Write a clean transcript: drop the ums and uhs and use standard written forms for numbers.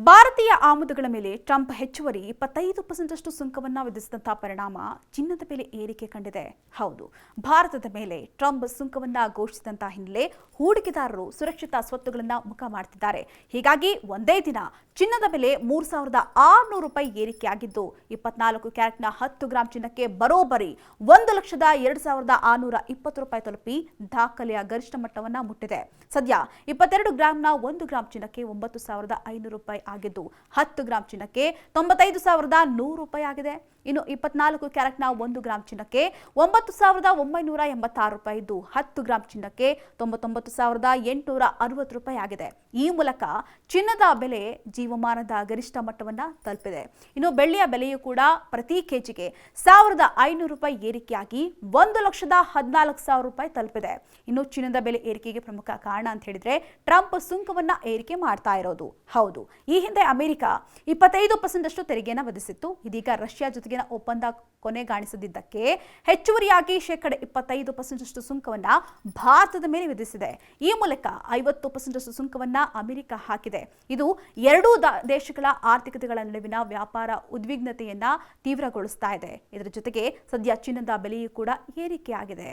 ಭಾರತೀಯ ಆಮದುಗಳ ಮೇಲೆ ಟ್ರಂಪ್ ಹೆಚ್ಚುವರಿ 25% ಸುಂಕವನ್ನು ವಿಧಿಸಿದಂತಹ ಪರಿಣಾಮ ಚಿನ್ನದ ಬೆಲೆ ಏರಿಕೆ ಕಂಡಿದೆ. ಹೌದು, ಭಾರತದ ಮೇಲೆ ಟ್ರಂಪ್ ಸುಂಕವನ್ನು ಘೋಷಿಸಿದಂತಹ ಹಿನ್ನೆಲೆ ಹೂಡಿಕೆದಾರರು ಸುರಕ್ಷಿತ ಸ್ವತ್ತುಗಳನ್ನು ಮುಖ ಮಾಡುತ್ತಿದ್ದಾರೆ. ಹೀಗಾಗಿ ಒಂದೇ ದಿನ ಚಿನ್ನದ ಬೆಲೆ 3,600 ರೂಪಾಯಿ ಏರಿಕೆಯಾಗಿದ್ದು 24 ಕ್ಯಾರೆಟ್ನ 10 ಗ್ರಾಂ ಚಿನ್ನಕ್ಕೆ ಬರೋಬ್ಬರಿ 1,02,620 ರೂಪಾಯಿ ತಲುಪಿ ದಾಖಲೆಯ ಗರಿಷ್ಠ ಮಟ್ಟವನ್ನು ಮುಟ್ಟಿದೆ. ಸದ್ಯ 22 ಗ್ರಾಂನ 1 ಗ್ರಾಂ ಚಿನ್ನಕ್ಕೆ 9,500 ರೂಪಾಯಿ ಆಗಿದ್ದು 10 ಗ್ರಾಂ ಚಿನ್ನಕ್ಕೆ 95,100 ರೂಪಾಯಿ ಆಗಿದೆ. ಇನ್ನು 24 ಕ್ಯಾರೆಟ್ನ 1 ಗ್ರಾಂ ಚಿನ್ನಕ್ಕೆ 9,986 ರೂಪಾಯಿ ಇದ್ದು 10 ಗ್ರಾಂ ಚಿನ್ನಕ್ಕೆ 99,860 ರೂಪಾಯಿ ಆಗಿದೆ. ಈ ಮೂಲಕ ಚಿನ್ನದ ಬೆಲೆ ಜೀವಮಾನದ ಗರಿಷ್ಠ ಮಟ್ಟವನ್ನು ತಲುಪಿದೆ. ಇನ್ನು ಬೆಳ್ಳಿಯ ಬೆಲೆಯೂ ಕೂಡ ಪ್ರತಿ ಕೆಜಿಗೆ 1,500 ರೂಪಾಯಿ ಏರಿಕೆಯಾಗಿ 1,14,000 ರೂಪಾಯಿ ತಲುಪಿದೆ. ಇನ್ನು ಚಿನ್ನದ ಬೆಲೆ ಏರಿಕೆಗೆ ಪ್ರಮುಖ ಕಾರಣ ಅಂತ ಹೇಳಿದ್ರೆ ಟ್ರಂಪ್ ಸುಂಕವನ್ನ ಏರಿಕೆ ಮಾಡ್ತಾ ಇರೋದು. ಹೌದು, ಈ ಹಿಂದೆ ಅಮೆರಿಕ 25% ತೆರಿಗೆಯನ್ನು ವಿಧಿಸಿತ್ತು. ಇದೀಗ ರಷ್ಯಾ ಜೊತೆಗಿನ ಒಪ್ಪಂದ ಕೊನೆಗಾಣಿಸದಿದ್ದಕ್ಕೆ ಹೆಚ್ಚುವರಿಯಾಗಿ 25% ಸುಂಕವನ್ನ ಭಾರತದ ಮೇಲೆ ವಿಧಿಸಿದೆ. ಈ ಮೂಲಕ 50% ಸುಂಕವನ್ನ ಅಮೆರಿಕ ಹಾಕಿದೆ. ಇದು ಎರಡೂ ದೇಶಗಳ ಆರ್ಥಿಕತೆಗಳ ನಡುವಿನ ವ್ಯಾಪಾರ ಉದ್ವಿಗ್ನತೆಯನ್ನ ತೀವ್ರಗೊಳಿಸ್ತಾ ಇದೆ. ಇದರ ಜೊತೆಗೆ ಸದ್ಯ ಚಿನ್ನದ ಬೆಲೆಯೂ ಕೂಡ ಏರಿಕೆಯಾಗಿದೆ.